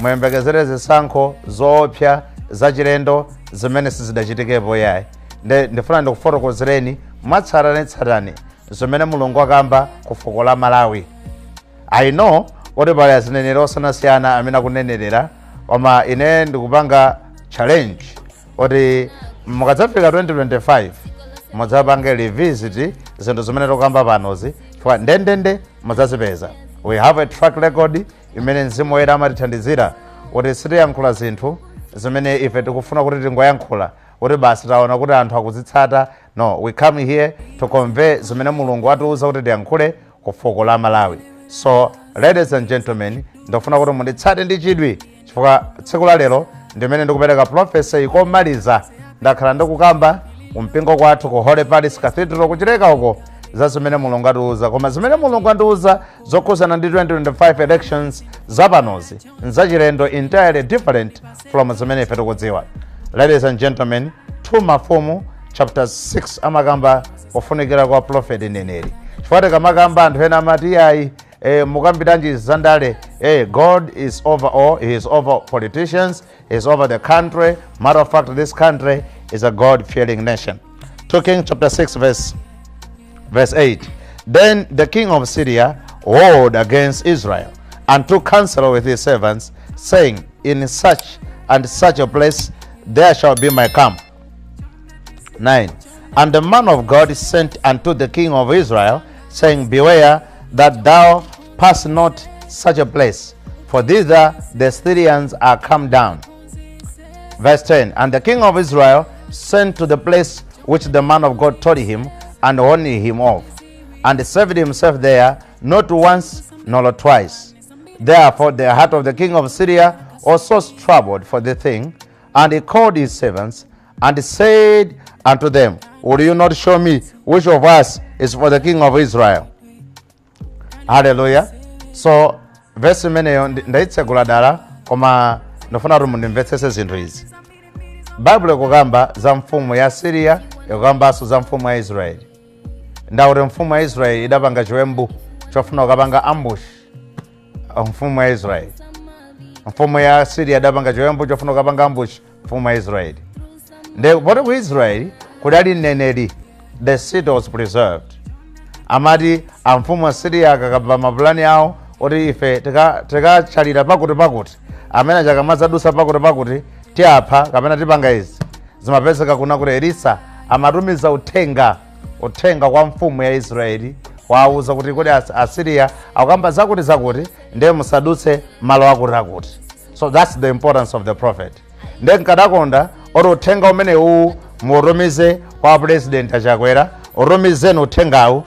muyembekezere zisankho zoopsa zachilendo zimene sizidachitikepo yayi. Ndifuna ndikufotokozereni mwatsatanetsatane zimene mulungu akamba ku fuko la Malawi. I know kuti pali azineneri osiyanasiyana amene akunenerera, koma ine ndikupanga challenge kuti mukadzafika 2025 mudzapange revisit zinthu zimene tikukamba panozi, chifukwa ndendende mudzazipeza. We have a track record imene Mzimu Woyera amatithandizira kuti sitiyankhula zinthu zimene ife tikufuna kuti tingoyankhula kuti basi taona kuti anthu akuzitsata. No, we come here to convey zimene mulungu atiuza kuti tiyankhule ku fuko la Malawi. So ladies and gentlemen, ndofuna kuti munditsate ndi chidwi, chifukwa tsiku la lero ndimene ndikupereka prophecy komaliza. Ndakhala ndikukamba kumpingo kwathu ku Holy Paris Cathedral kuchireka uko za zimene mulungu atiuza, koma zimene mulungu atiuza zokhuzana ndi 2025 elections zapanozi nzachilendo entirely different from zimene ife tikudziwa. Ladies and gentlemen, 2 Mafumu chapter 6 amakamba kufunikira kwa prophet neneri. Chifukwa tikamakamba anthu ena amati ayi mukambitanji zandale, God is over all, he is over politicians, he is over the country. Matter of fact, this country is a God-fearing nation. 2 Kings chapter 6 verse 8. Then the king of Syria warred against Israel and took counsel with his servants, saying, in such and such a place there shall be my camp. 9. And the man of God sent unto the king of Israel, saying, beware that thou pass not such a place, for thither the Syrians are come down. Verse 10. And the king of Israel sent to the place which the man of God told him, and warned him of, and served himself there, not once nor twice. Therefore the heart of the king of Syria also was troubled for the thing, and he called his servants, and said unto them, will you not show me which of us is for the king of Israel? Hallelujah. So verse imeneyo ndaitsegula dala, koma ndofuna kuti mundimvetsese zinthu izi. Bible ikukamba za mfumu ya Syria, ikukambanso za mfumu ya Israeli. Ndakuti mfumu ya Israeli idapanga chiwembu chofuna kukapanga ambush mfumu ya Israeli. Mfumu ya Syria idapanga chiwembu chofuna kukapanga ambush mfumu ya Israeli. Poti ku Israeli kudali mneneri, the city was preserved. Amati amfumu ya Syria akakamba mapulani awo kuti ife tikachalira pakuti amene chakamazadusa pakuti tiapha kapena tipanga izi. Zimapezeka kuna kuti Elisa amatumiza uthenga kwa mfumu ya Israeli wauza kuti Assyria akukamba zakuti ndiye musadutse malo akuti. So that's the importance of the prophet. Ndiye nkadakonda oti uthenga umene uwu mutumize kwa president achakwera, utumizeni uthengawu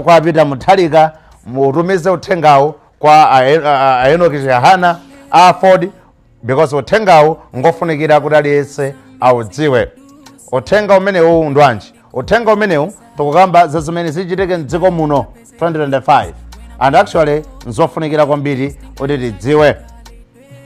kwa Peter Mutharika, mutumize uthengawu kwa Enoki Chihana, Ford, because uthengawu ngofunikira kuti aliyense audziwe. Uthenga umene uwu ndwanji? Uthenga umenewu tukukamba za zimene zichitike mdziko muno 2025, and actually nzofunikira kwambiri kuti tidziwe.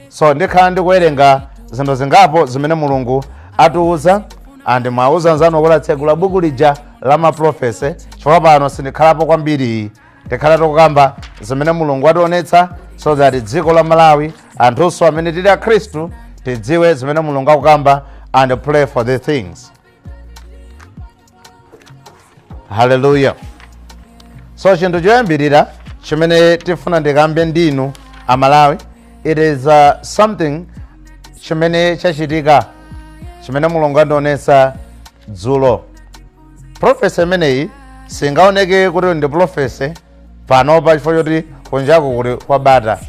So ndikhala ndikuwerenga zinthu zingapo zimene mulungu atiuza, and mwauza nzanu kuti atsegula buku lija la maprofesi. Chifukwa pano sindikhalapo kwambiri, tikhala tikukamba zimene mulungu ationetsa, so that dziko la Malawi anthunso amene tili akhristu tidziwe zimene mulungu akukamba and pray for the things. Hallelujah. So chinthu choyambirira chimene tifuna ndikambe ndinu Amalawi, it is something chimene chachitika, chimene mulungu andionetsa dzulo. Prophecy imeneyi singaoneke kuti ndi prophecy panopa chifukwa choti kunjaku kuti kwabata.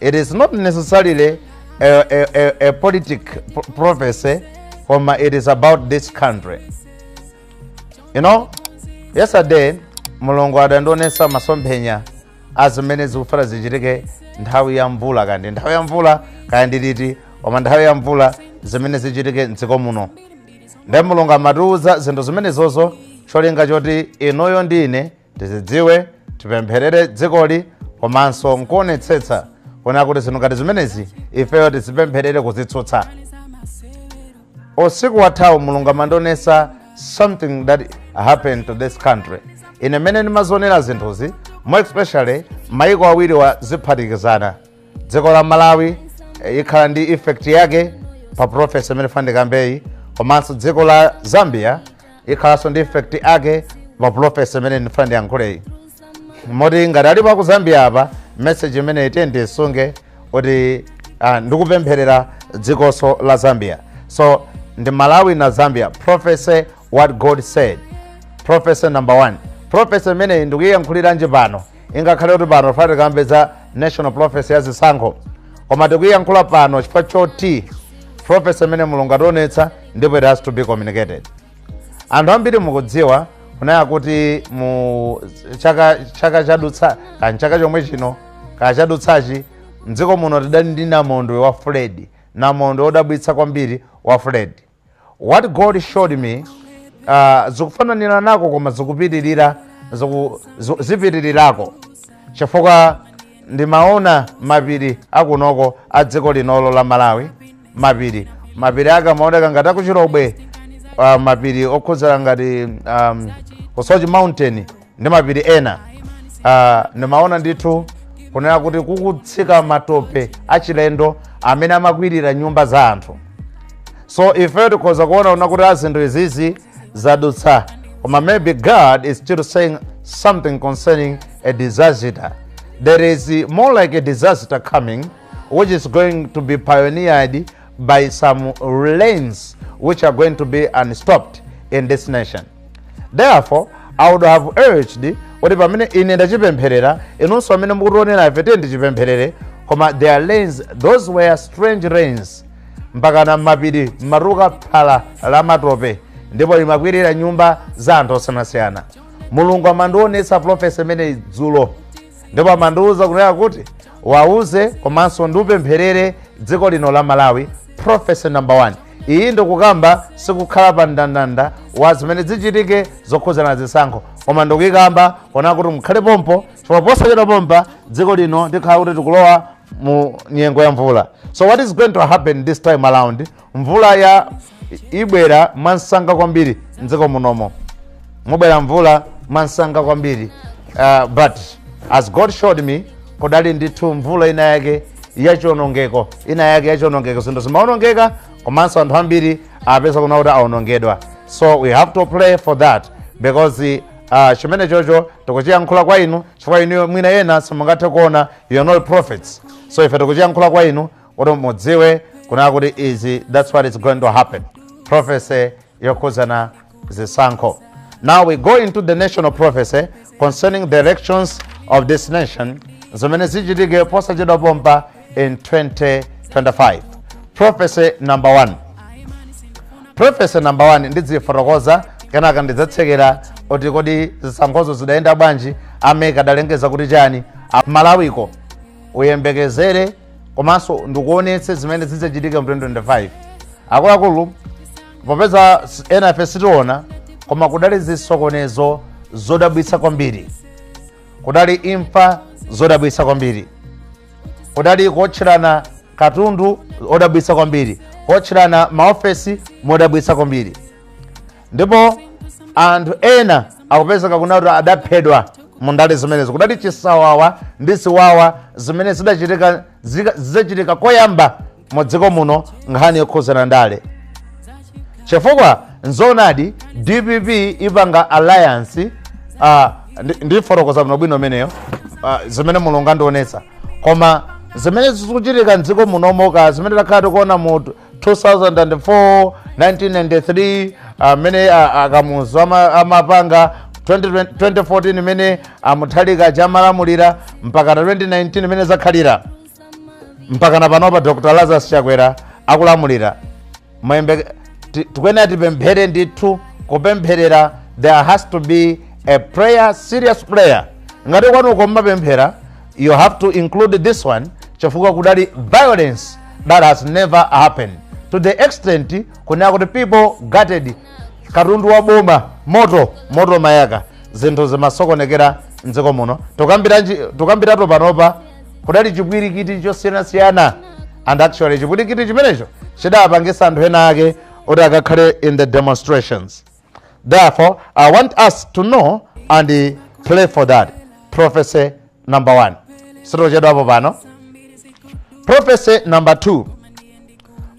It is not necessarily a politic prophecy, koma it is about this country. You know, yesterday mulungu adandionetsa masomphenya azimene zikufuna zichitike nthawi ya mvula, kandi nthawi ya mvula kandi liti, koma nthawi ya mvula zimene zichitike mdziko muno. Ndiye mulungu amatiuza zinthu zimenezozo cholinga choti inuyo ndine tizidziwe, tipempherere dzikoli, komanso nkuonetsetsa kuona kuti zinthu ngati zimenezi ifeyo tizipempherere kuzitsutsa. Usiku wathawu mulungu amandionetsa something that happened to this country. Ine mene nimazionera zinthuzi, more especially maiko awiri wa ziphatikizana, dziko la Malawi ikhala ndi effect yake pa prophecy imene fandikambeyi, komanso dziko la Zambia ikhalanso ndi effect yake pa prophecy imene ndifuna ndiyankhuleyi. Moti ngati alipo aku Zambia apa, message imene itiye isunge kuti ndikupempherera dzikoso la Zambia. So ndi Malawi na Zambia, prophecy what God said. Prophecy number 1. Prophecy imene ndikuyiyankhuliranji pano, ingakhale kuti pano fati kambeza national prophecy ya zisankho, koma tikuyiyankhula pano chifukwa choti prophecy imene Mulungu ationetsa ndipo it has to be communicated. Anthu ambiri mukudziwa kunaya kuti mu chaka chadutsa chaka chomwe chino chadutsachi mdziko muno tidali ndi namondwe wa Fred, namondwe odabwitsa kwambiri wa Fred. What God showed me, zikufananira nako koma zikupitirira, zipitirirako chifukwa ndimaona mapiri akunoko a dziko linolo la Malawi. Mapiri aka maoneka ngati akuchirobwe, mapiri okhuzira ngati kusochi mountain ndi mapiri ena. Ndimaona ndithu kunena kuti kukutsika matope achilendo amene amakwirira nyumba za anthu. So ife tikhoza kuona kuti azinthu izizi zadutsa, koma maybe God is still saying something concerning a disaster. There is more like a disaster coming, which is going to be pioneered by some lanes which are going to be unstopped in this nation. Therefore, I would have urged kuti pamene ine ndachipempherera, inunso amene mukutionera ife tiye ndichipempherere, koma their lanes, those were strange lanes, mpakana mapiri maruka phala la matope ndipo limakwirira nyumba za anthu osiyanasiyana. Mulungu amandionetsa prophecy imene dzulo, ndipo amandiuza kunena kuti wauze komanso ndiupempherere dziko lino la Malawi. Prophecy number 1. Iyi ndikukamba sikukhala pa ndandanda wa zimene zichitike zokhuzana zisankho, koma ndikuyikamba kuona kuti mukhale pompo, chifukwa posachedwa pompa dziko lino ndikhala kuti tikulowa mu nyengo ya mvula. So what is going to happen this time around? Mvula ya ibwera mwansanga kwambiri mdziko munomo, mubwera mvula mwansanga kwambiri. But as God showed me, kudali ndithu mvula ina yake yachionongeko, zinthu zimaonongeka komanso anthu ambiri apeza kuna kuti aonongedwa. So we have to pray for that, because chimene chocho tikuchiyankhula kwa inu chifukwa inu mwina yena simungathe kuona, you are not prophets. So ife tikuchiyankhula kwa inu kuti mudziwe kuna kuti izi, that's what is going to happen. Prophecy yokhuzana zisankho. Now we go into the national prophecy concerning the elections of this nation zimene zichitike posachedwa pompa in 2025. Prophecy number 1. Prophecy number 1 ndidzifotokoza kenaka ndidzatsekera kuti kodi zisankhozo zidayenda bwanji, ameka adalengeza kuti chani. Malawiko uyembekezere komanso ndikuonetse zimene zidzachitika mu 2025. Akuluakulu popeza ena ife sitiona, koma kudali zisokonezo zodabwitsa kwambiri, kudali imfa zodabwitsa kwambiri, kudali kotcherana katundu odabwitsa kwambiri, kotcherana maofesi modabwitsa kwambiri. Ndipo anthu ena akupezeka kuna kuti adaphedwa mu ndale zimenezo, kudali chisawawa ndi ziwawa zimene zidachitika koyamba mu dziko muno, nkhani yokhuzana ndale. Chifukwa nzoonadi DPP ipanga alliance, ndifotokoza bwino meneyo, zimene Mulungu andionetsa, koma zimene zikuchitika mdziko munomo zimene takhala tikuona mu 2004, 1993, amene akamuzu amapanga 2014 imene Mutharika chamalamulira mpaka 2019 imene zakhalira mpaka na panopa Dr. Lazarus Chakwera akulamulira. Tikwenera tipemphere ndithu, kupempherera, there has to be a prayer, serious prayer. Ngati kwanu kumapemphera, you have to include this one, chifukwa kudali violence that has never happened. To the extent kuna kuti people gutted, katundu wa boma, moto mayaka, zinthu zimasokonekera mdziko muno. Tukambirato panopa kudali chipwirikiti chosiyanasiyana, and actually chipwirikiti chimenecho chidapangisa anthu ena ake kuti akakhale in the demonstrations. Therefore, I want us to know and pray for that. Prophecy number 1. Sito chedwapo pano. Prophecy number 2.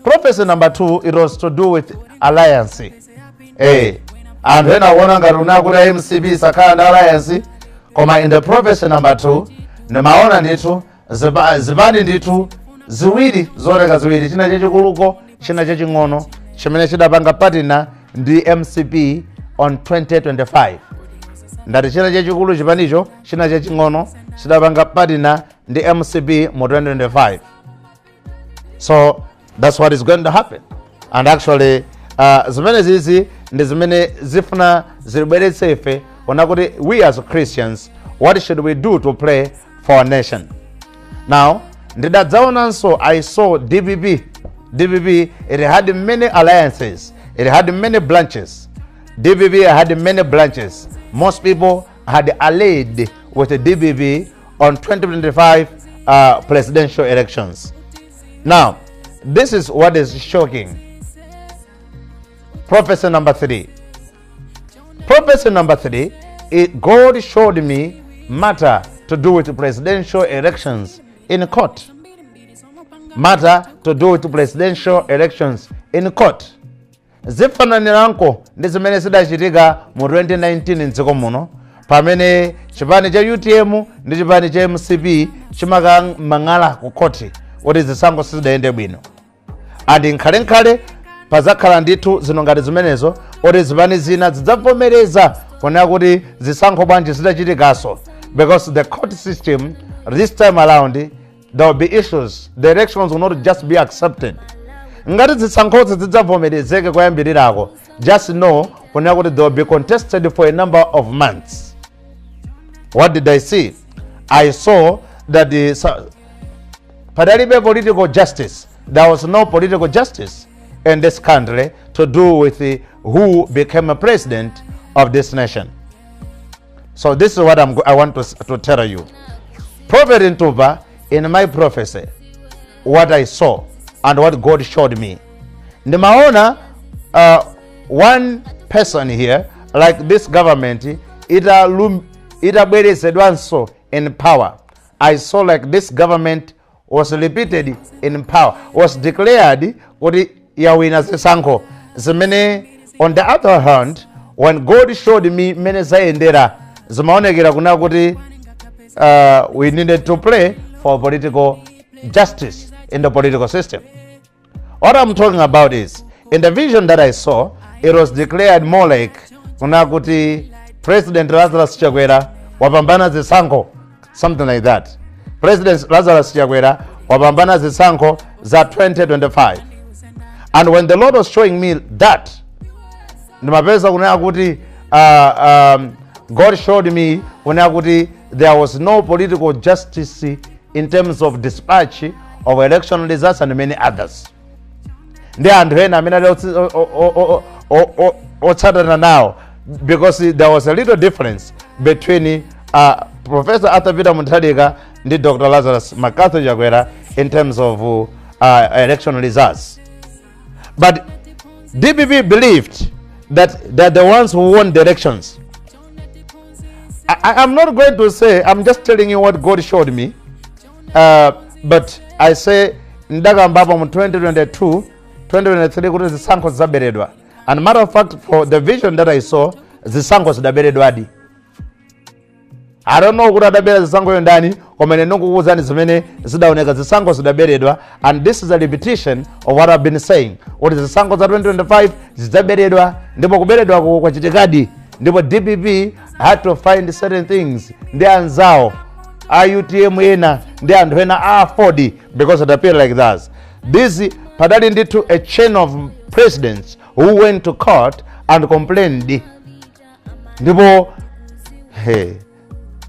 Prophecy number 2, it was to do with alliance. And when I want to go to MCB sakanda alliance, koma in the prophecy number 2, nemaona nditu zibani nditu ziwiri zoreka ziwiri, china chachikuluko china chaching'ono chimene chidapanga patina ndi MCP on 2025. Ndati china chachikulu chipanicho china chaching'ono chidapanga patina ndi MCP mu 2025. So that's what is going to happen. And actually zimene zizi ndi zimene zifuna zibweretse ife ona kuti we as Christians, what should we do to pray for our nation? Now ndidadzaonanso I saw DBB, it had many alliances, it had many branches. DBB had many branches. Most people had allied with the DBB on 2025 presidential elections. Now, this is what is shocking. Prophecy number 3. Prophecy number 3, God showed me matter to do with presidential elections in court. Matter to do with presidential elections in court. Zifananiranko ndi zimene zidachitika mu 2019 mdziko muno, pamene chipani cha UTM ndi chipani cha MCP chimakamang'ala ku koti kuti zisankho sizidayende bwino. Andi nkhale pazakhala ndithu zino ngati zimenezo kuti zipani zina zidzavomereza kuona kuti zisankho bwanji zidachitikaso, because the court system this time around there will be issues. The elections will not just be accepted. Ngati zisankhozi zidzavomerezeke kwayambirirako, just know kuona kuti they will be contested for a number of months. What did I see? I saw that padalibe political justice. There was no political justice in this country to do with who became a president of this nation. So this is what I want to tell you. Prophet Ntuba, in my prophecy, what I saw and what God showed me. Nimaona one person here, like this government, itaberesedwanso in power. I saw like this government was repeated in power, was declared kuti yawina zisankho zimene. On the other hand, when God showed me mene zayendera zimaonekera kuna kuti we needed to pray for political justice in the political system. What I'm talking about is, in the vision that I saw, it was declared more like kuna kuti President Lazarus Chakwera wapambana zisankho, something like that. President Lazarus Chakwera wapambana zisankho za 2025. And when the Lord was showing me that, ndimapeza kuna kuti God showed me kuna kuti there was no political justice in terms of dispatch of election results and many others. Ndi anthu ena amene otsatana now, because there was a little difference between Professor Arthur Peter Mutharika and Dr. Lazarus MacArthur Chakwera in terms of election results. But DBB believed that the ones who won the elections. I'm not going to say, I'm just telling you what God showed me. But I say, ndaga mbaba mu 2022, 2023 kuti zisankho zaberedwa. And matter of fact, for the vision that I saw, zisankho zidaberedwadi. I don't know kuti adabera zisankho yondani, komene nonkukuwuzani zimene zidaoneka zisankho zidaberedwa. And this is a repetition of what I've been saying. Kuti zisankho za 2025 zidaberedwa, ndipo kuberedwa kwachitikadi. Ndipo DPP had to find certain things. Ndi anzawo UTM ena ndi anthu ena afford, because it appeared like that. This padali ndithu a chain of presidents who went to court and complained. Ndipo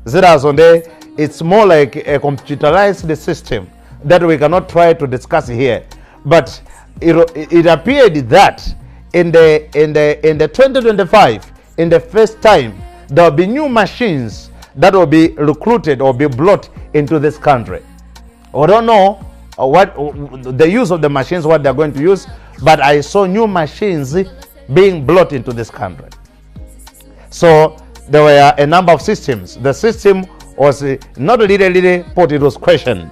Zerazo, it's more like a computerized system that we cannot try to discuss here. But it appeared that in the 2025, in the first time, there will be new machines that will be recruited or be brought into this country. I don't know what the use of the machines, what they're going to use, but I saw new machines being brought into this country. So there were a number of systems. The system was not really put, it was questioned.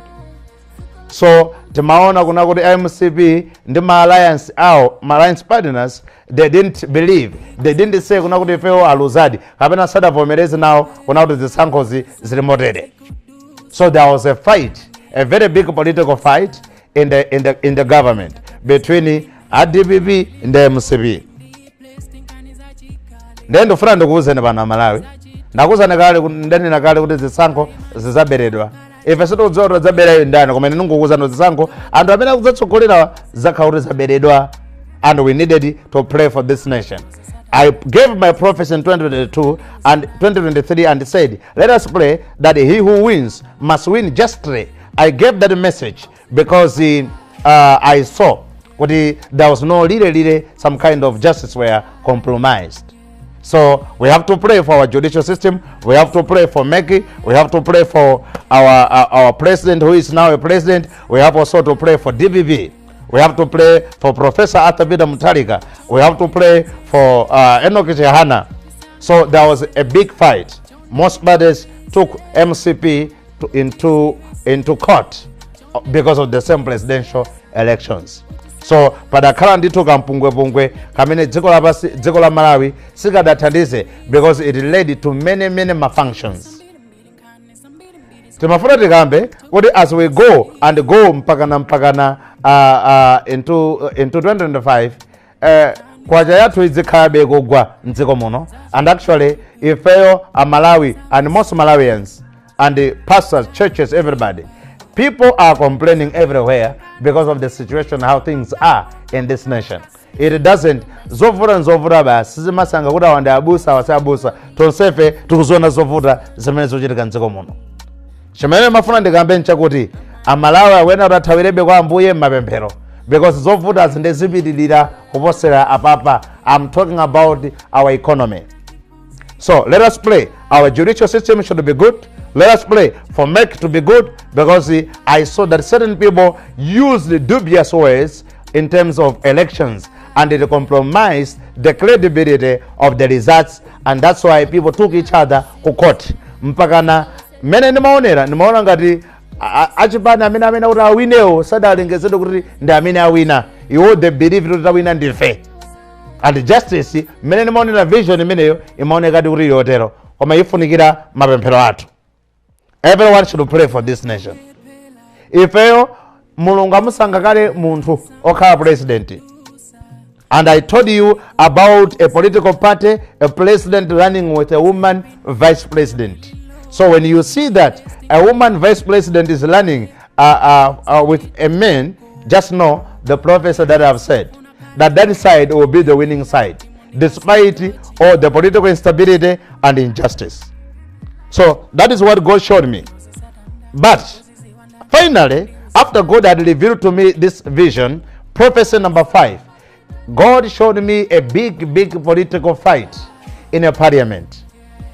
So timaona kuna kuti MCP ndi alliance partners, they didn't believe, they didn't say kuna kuti ifewo aluzadi kapena sadavomereze nawo kuna kuti zisankhozi zili motere. So there was a fight, a very big political fight in the government between DPP and the MCP. Then the friend kuuzene bana Malawi ndakuzana kale ndanena kale kuti zisankho zizaberedwa. Ife sitodzora zaberera ndani koma ndinongokuzana zisankho anthu amene akuzatsogolera zakhauri zaberedwa, and we needed to pray for this nation. I gave my prophecy in 2022 and 2023 and said, let us pray that he who wins must win justly. I gave that message because I saw there was no really some kind of justice were compromised. So we have to pray for our judicial system. We have to pray for Meki. We have to pray for our president who is now a president. We have also to pray for DBB. We have to pray for Professor Atabida Mutarika. We have to pray for Enoch Jehana. So there was a big fight. Most parties took MCP into court because of the same presidential elections. So padakhala ndithu pungwe kamene dziko la Malawi sikadathandize because it led to many malfunctions. Timafuna tikambe kuti as we go mpakana into 2025 kwaja yathu izikhalabe kugwa mdziko muno, and actually ifeyo Malawi and most Malawians and the pastors, churches, everybody, people are complaining everywhere because of the situation, how things are in this nation. It doesn't zovuta basi sizimasanga kuti awanda abusa wasabusa tonsefe tikuzona zovuta zimene zochitika mdziko muno. Chimene mafuna ndikambe nchakuti Amalawi awena atathawirebe kwa Ambuye mapemphero because zovuta zindezipitilira kuposera apapa. I'm talking about our economy. So let us pray. Our judicial system should be good. Let us pray for MEC to be good, because I saw that certain people use the dubious ways in terms of elections, and it compromised the credibility of the results, and that's why people took each other to court. Mpakana mene nimaona ngati achipana amene kuti awinewo sadalengezedwe kuti ndi amene awina, iwo they believe kuti awina ndife, and justice mene nimaonera vision imeneyo imaoneka kuti yotero koma ifunikira mapemphero athu. Everyone should pray for this nation. Ifeyo mulungu amusanga kale munthu okhala president, and I told you about a political party, a president running with a woman vice president. So when you see that a woman vice president is running with a man, just know the prophecy that I have said, that side will be the winning side, despite all the political instability and injustice. So that is what God showed me. But finally, after God had revealed to me this vision, prophecy number 5, God showed me a big political fight in a parliament.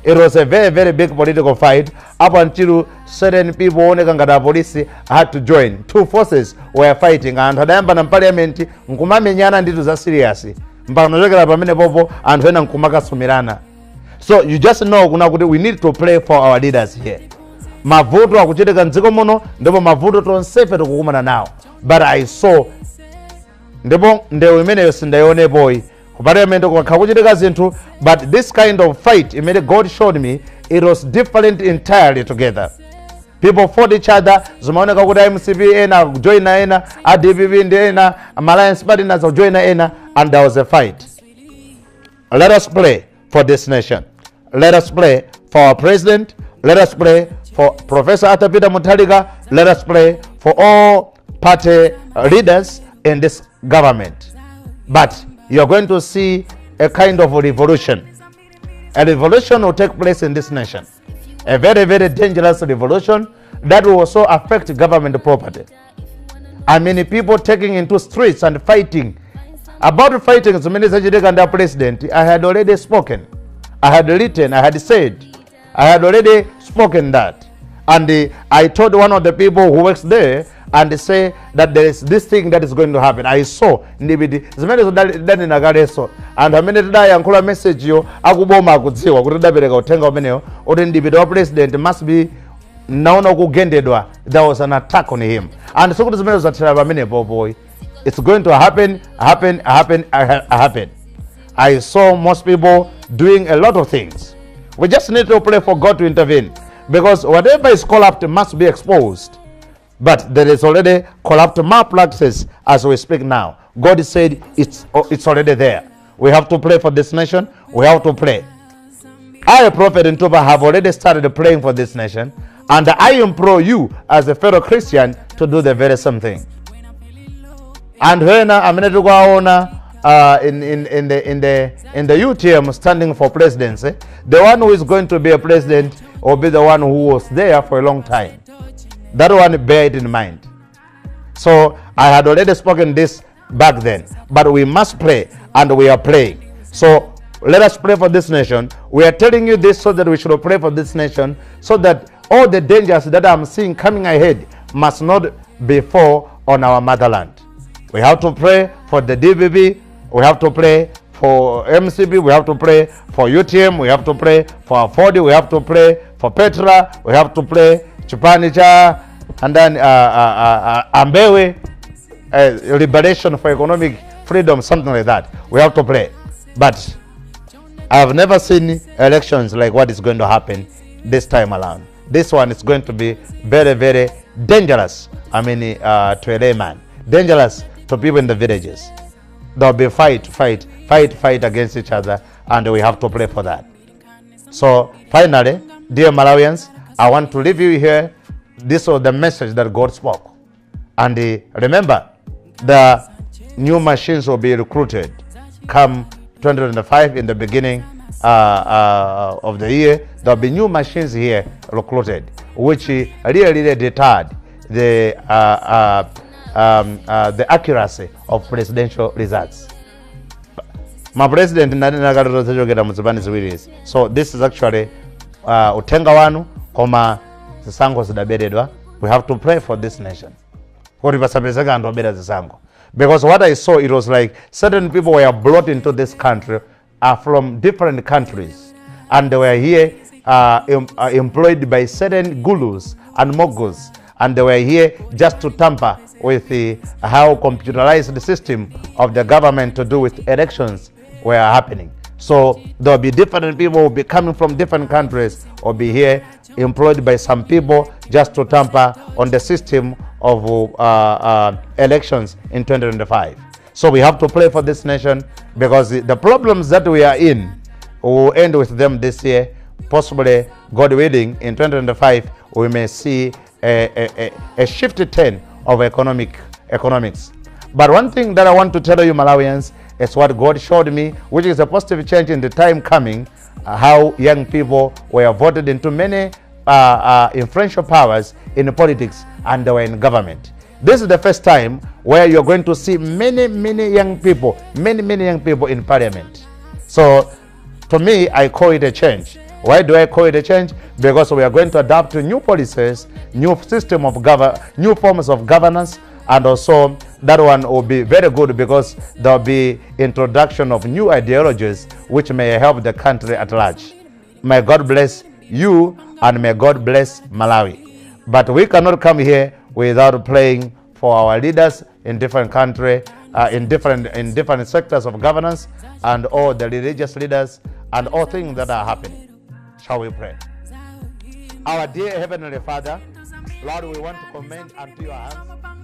It was a very big political fight up until certain people onekangata police had to join. Two forces were fighting, and hadayamba na parliament nkumamenyana nditu za serious. Mpaka nojekera pamene popo anthu ena nkumakasumirana. So you just know kuti we need to pray for our leaders here. Mavuto akuchitika mdziko muno ndipo mavuto tonsefe tikukumana nawo. But I saw ndipo ndewo imeneyo sindayionepoyi kuparliament kukakhala kuchitika zinthu, but this kind of fight imene God showed me, it was different entirely together. People fought each other. Zimaoneka kuti MCP ena join ena, DPP ndi ena, alliance partners join ena, and there was a fight. Let us pray for this nation. Let us pray for our president. Let us pray for Professor Atabida Mutarika. Let us pray for all party leaders in this government. But you are going to see a kind of a revolution. A revolution will take place in this nation. A very dangerous revolution that will also affect government property. I mean, people taking into streets and fighting. About fighting, as many as under president, I had already spoken. I had written, I had said, I had already spoken that. And I told one of the people who works there, and say that there is this thing that is going to happen. I saw ndibidi zimene zodani nagaleso, and amene today yankula message yo akuboma akudziwa kuti dapereka uthenga umeneyo oti ndibidi wa president must be naona kugendedwa, there was an attack on him. And so boy, it's going to happen. I saw most people doing a lot of things. We just need to pray for God to intervene, because whatever is corrupt must be exposed. But there is already corrupt malpractices as we speak now. God said it's already there. We have to pray for this nation. We have to pray. I, a prophet in Tuba, have already started praying for this nation, and I implore you as a fellow Christian to do the very same thing. And when I'm going to go on in the UTM standing for presidency, the one who is going to be a president will be the one who was there for a long time. That one, bear it in mind. So I had already spoken this back then, but we must pray, and we are praying. So let us pray for this nation. We are telling you this so that we should pray for this nation, so that all the dangers that I'm seeing coming ahead must not befall on our motherland. We have to pray for the DBB. We have to pray for MCB. We have to pray for UTM. We have to pray for Voti. We have to pray for Petra. We have to pray Chipanicha, and then Ambewe, liberation for economic freedom, something like that. We have to pray. But I have never seen elections like what is going to happen this time around. This one is going to be very, very dangerous. I mean, to a layman, dangerous to people in the villages. There will be fight against each other, and we have to pray for that. So finally, dear Malawians, I want to leave you here. This was the message that God spoke. And remember, the new machines will be recruited come 2025 in the beginning of the year. There will be new machines here recruited, which really deterred the accuracy of presidential results. My president, so this is actually utenga wanu koma zisango zidaberedwa. We have to pray for this nation. Because what I saw, it was like certain people were brought into this country from different countries, and they were here employed by certain gurus and moguls, and they were here just to tamper with how computerized the system of the government to do with elections were happening. So there will be different people who will be coming from different countries, or be here employed by some people just to tamper on the system of elections in 2025. So we have to pray for this nation, because the problems that we are in will end with them this year. Possibly, God willing, in 2025 we may see a shifty turn of economics. But one thing that I want to tell you, Malawians, is what God showed me, which is a positive change in the time coming, how young people were voted into many influential powers in politics, and they were in government. This is the first time where you're going to see many young people in parliament. So to me, I call it a change. Why do I call it a change? Because we are going to adapt to new policies, new system of new forms of governance, and also that one will be very good, because there will be introduction of new ideologies which may help the country at large. May God bless you, and may God bless Malawi. But we cannot come here without praying for our leaders in different countries, in different sectors of governance, and all the religious leaders, and all things that are happening. Shall we pray? Our dear Heavenly Father, Lord, we want to commend unto your hands